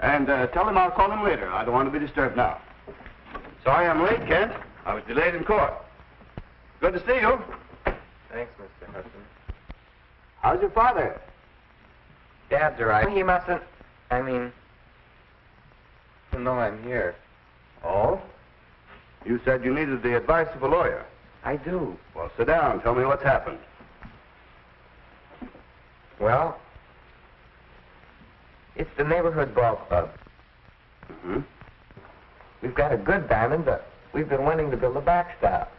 And tell him I'll call him later. I don't want to be disturbed now. Sorry I'm late, Kent. I was delayed in court. Good to see you. Thanks, Mr. Hudson. How's your father? Dad's all right. He mustn't, know I'm here. Oh? You said you needed the advice of a lawyer. I do. Well, sit down. Tell me what's happened. Well, it's the neighborhood ball club. Mm-hmm. We've got a good diamond, but we've been wanting to build a backstop.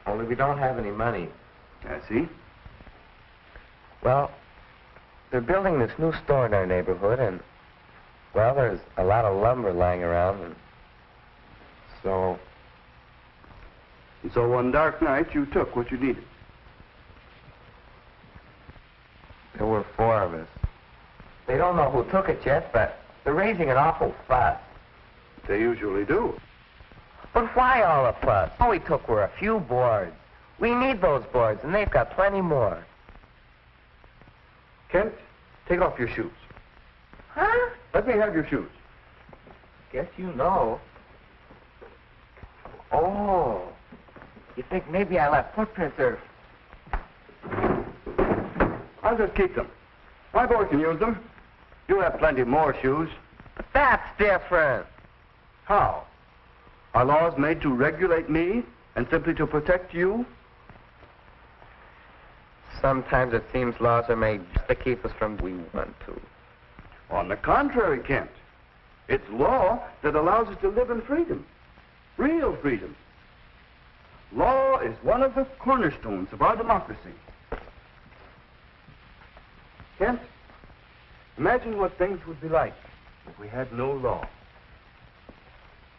Only we don't have any money. I see. Well, they're building this new store in our neighborhood, and, well, there's a lot of lumber lying around, and so... And so one dark night, you took what you needed. There were 4 of us. They don't know who took it yet, but they're raising an awful fuss. They usually do. But why all the fuss? All we took were a few boards. We need those boards, and they've got plenty more. Kent, take off your shoes. Huh? Let me have your shoes. Guess you know. Oh. You think maybe I left footprints or... I'll just keep them. My boy can use them. You have plenty more shoes. But that's different. How? Are laws made to regulate me and simply to protect you? Sometimes it seems laws are made just to keep us from we want to. On the contrary, Kent. It's law that allows us to live in freedom. Real freedom. Law is one of the cornerstones of our democracy. Kent, imagine what things would be like if we had no law.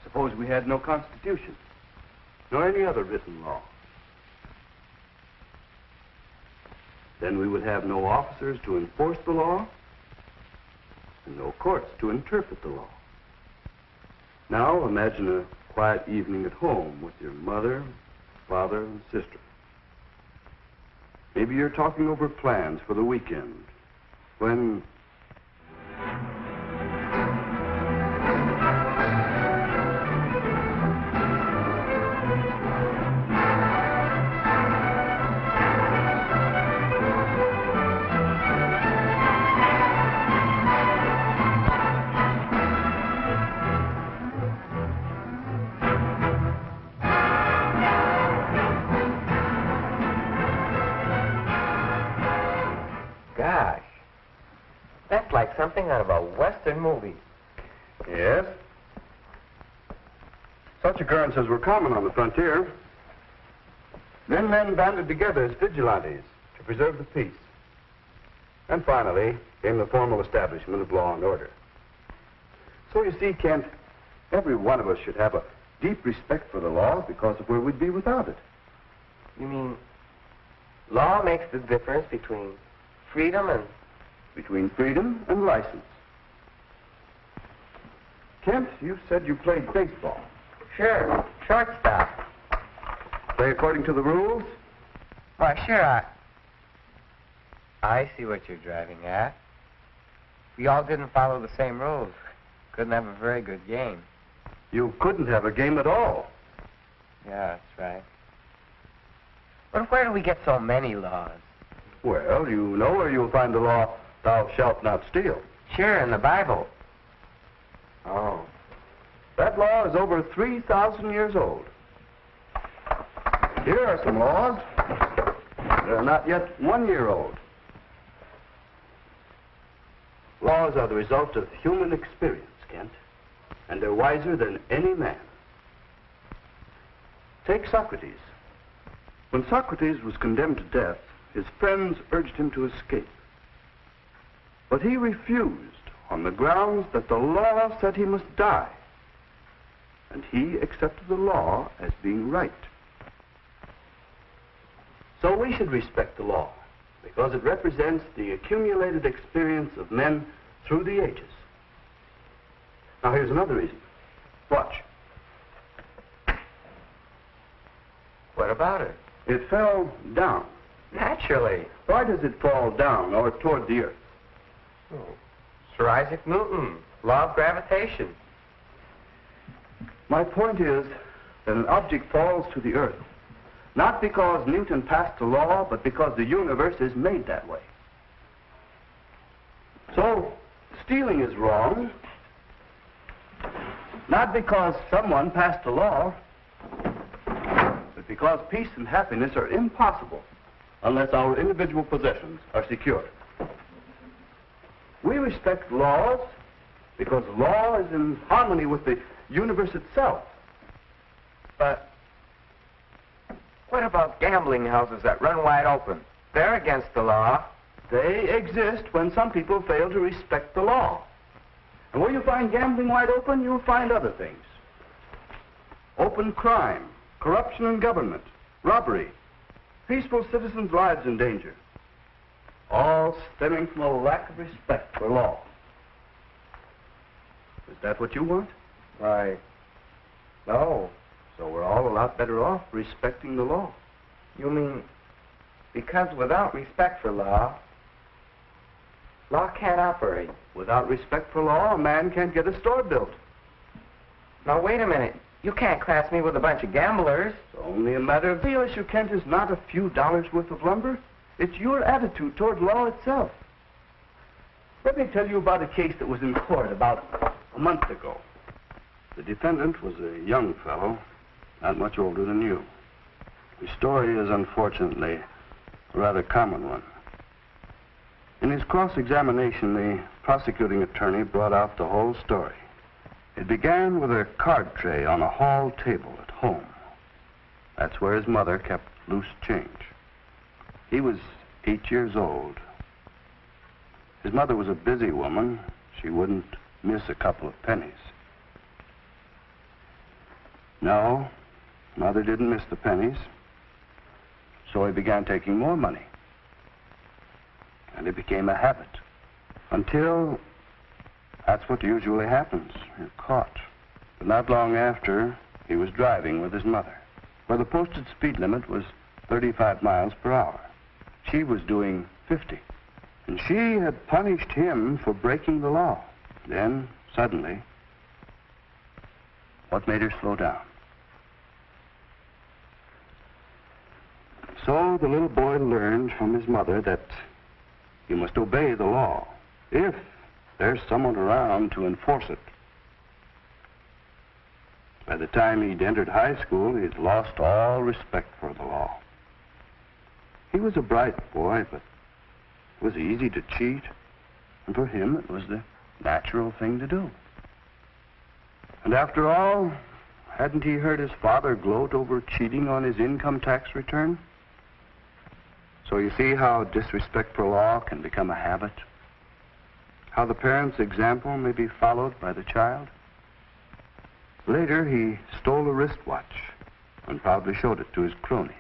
Suppose we had no Constitution, nor any other written law. Then we would have no officers to enforce the law, and no courts to interpret the law. Now imagine a quiet evening at home with your mother, father, and sister. Maybe you're talking over plans for the weekend, when... Gosh, that's like something out of a Western movie. Yes. Such occurrences were common on the frontier. Then men banded together as vigilantes to preserve the peace. And finally came the formal establishment of law and order. So you see, Kent, every one of us should have a deep respect for the law because of where we'd be without it. You mean law makes the difference between freedom and... Between freedom and license. Kent, you said you played baseball. Sure, shortstop. Play according to the rules? Why, sure, I see what you're driving at. We all didn't follow the same rules. Couldn't have a very good game. You couldn't have a game at all. Yeah, that's right. But where do we get so many laws? Well, you know where you'll find the law, thou shalt not steal. Sure, in the Bible. Oh. That law is over 3,000 years old. Here are some laws. They're not yet 1 year old. Laws are the result of human experience, Kent, and they're wiser than any man. Take Socrates. When Socrates was condemned to death, his friends urged him to escape. But he refused on the grounds that the law said he must die. And he accepted the law as being right. So we should respect the law because it represents the accumulated experience of men through the ages. Now here's another reason. Watch. What about it? It fell down. Naturally. Why does it fall down or toward the earth? Oh, Sir Isaac Newton, law of gravitation. My point is that an object falls to the earth, not because Newton passed a law, but because the universe is made that way. So, stealing is wrong, not because someone passed a law, but because peace and happiness are impossible unless our individual possessions are secure. We respect laws because law is in harmony with the universe itself. But what about gambling houses that run wide open? They're against the law. They exist when some people fail to respect the law. And where you find gambling wide open, you'll find other things. Open crime, corruption in government, robbery, peaceful citizens' lives in danger. All stemming from a lack of respect for law. Is that what you want? Why, no. So we're all a lot better off respecting the law. You mean because without respect for law can't operate? Without respect for law, a man can't get a store built. Now, wait a minute. You can't class me with a bunch of gamblers. It's only a matter of the issue, Kent, is not a few dollars worth of lumber. It's your attitude toward law itself. Let me tell you about a case that was in court about a month ago. The defendant was a young fellow, not much older than you. The story is unfortunately a rather common one. In his cross-examination, the prosecuting attorney brought out the whole story. It began with a card tray on a hall table at home. That's where his mother kept loose change. He was 8 years old. His mother was a busy woman. She wouldn't miss a couple of pennies. No, Mother didn't miss the pennies. So he began taking more money. And it became a habit. Until that's what usually happens. You're caught. But not long after, he was driving with his mother, where the posted speed limit was 35 miles per hour. She was doing 50. And she had punished him for breaking the law. Then, suddenly, what made her slow down? So the little boy learned from his mother that you must obey the law if there's someone around to enforce it. By the time he'd entered high school, he'd lost all respect for the law. He was a bright boy, but it was easy to cheat. And for him, it was the natural thing to do. And after all, hadn't he heard his father gloat over cheating on his income tax return? So you see how disrespect for law can become a habit? How the parent's example may be followed by the child? Later, he stole a wristwatch and proudly showed it to his cronies.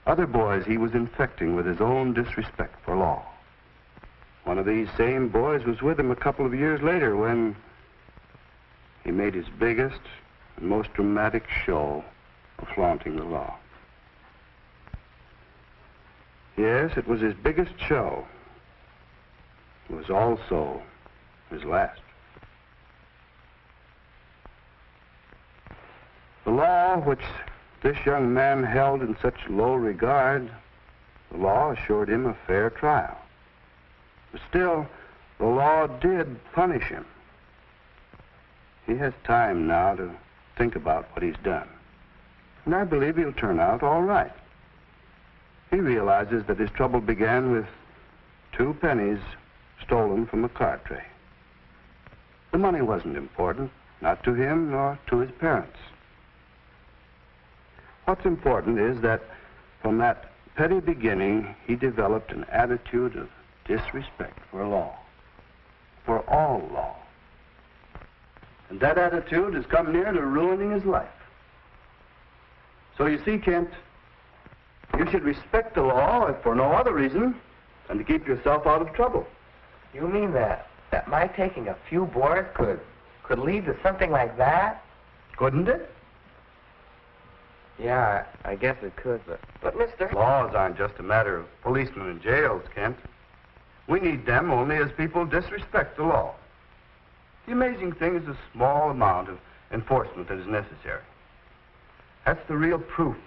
Other boys he was infecting with his own disrespect for law. One of these same boys was with him a couple of years later when he made his biggest and most dramatic show of flaunting the law. Yes, it was his biggest show. It was also his last. The law which this young man held in such low regard, the law assured him a fair trial. But still, the law did punish him. He has time now to think about what he's done. And I believe he'll turn out all right. He realizes that his trouble began with 2 pennies stolen from a card tray. The money wasn't important, not to him nor to his parents. What's important is that from that petty beginning, he developed an attitude of disrespect for law, for all law. And that attitude has come near to ruining his life. So you see, Kent, you should respect the law if for no other reason than to keep yourself out of trouble. You mean that my taking a few boards could lead to something like that? Couldn't it? Yeah, I guess it could, but Mr. Laws aren't just a matter of policemen and jails, Kent. We need them only as people disrespect the law. The amazing thing is the small amount of enforcement that is necessary. That's the real proof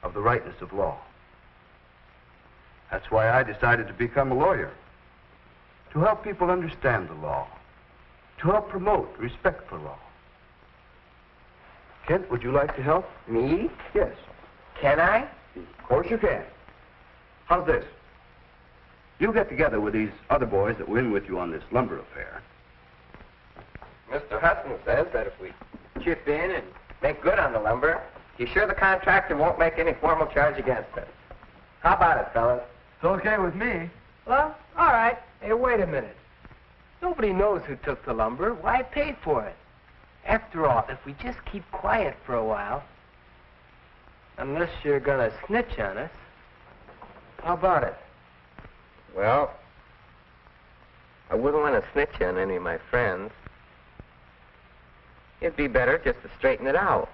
of the rightness of law. That's why I decided to become a lawyer, to help people understand the law, to help promote respect for law. Kent, would you like to help? Me? Yes. Can I? Of course you can. How's this? You get together with these other boys that were in with you on this lumber affair. Mr. Hudson says that if we chip in and make good on the lumber, he's sure the contractor won't make any formal charge against us. How about it, fellas? It's okay with me. Well, all right. Hey, wait a minute. Nobody knows who took the lumber. Why pay for it? After all, if we just keep quiet for a while, unless you're going to snitch on us, how about it? Well, I wouldn't want to snitch on any of my friends. It'd be better just to straighten it out.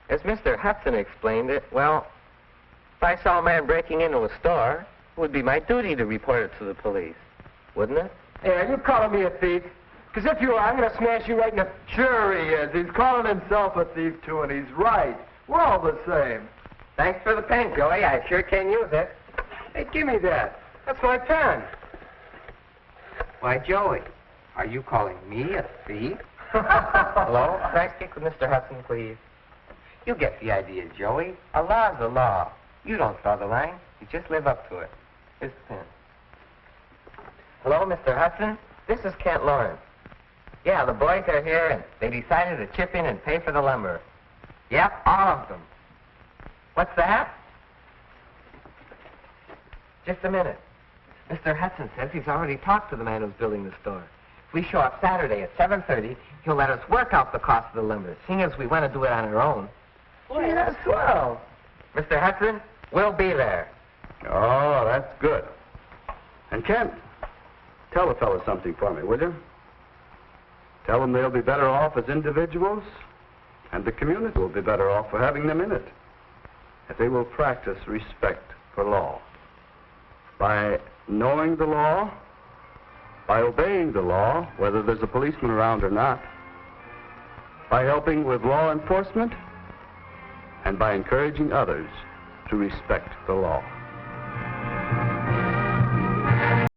As Mr. Hudson explained it, well, if I saw a man breaking into a store, it would be my duty to report it to the police, wouldn't it? Hey, are you calling me a thief? Because if you are, I'm going to smash you right in the... Sure he is. He's calling himself a thief, too, and he's right. We're all the same. Thanks for the pen, Joey. I sure can use it. Hey, give me that. That's my pen. Why, Joey, are you calling me a thief? Hello? Can I speak with Mr. Hudson, please? You get the idea, Joey. A law's a law. You don't draw the line. You just live up to it. Here's the pen. Hello, Mr. Hudson. This is Kent Lawrence. Yeah, the boys are here, and they decided to chip in and pay for the lumber. Yep, all of them. What's that? Just a minute. Mr. Hudson says he's already talked to the man who's building the store. If we show up Saturday at 7:30, he'll let us work out the cost of the lumber, seeing as we want to do it on our own. Gee, that's swell. Mr. Hudson, we'll be there. Oh, that's good. And Kent, tell the fellas something for me, will you? Tell them they'll be better off as individuals, and the community will be better off for having them in it, if they will practice respect for law. By knowing the law, by obeying the law, whether there's a policeman around or not, by helping with law enforcement, and by encouraging others to respect the law.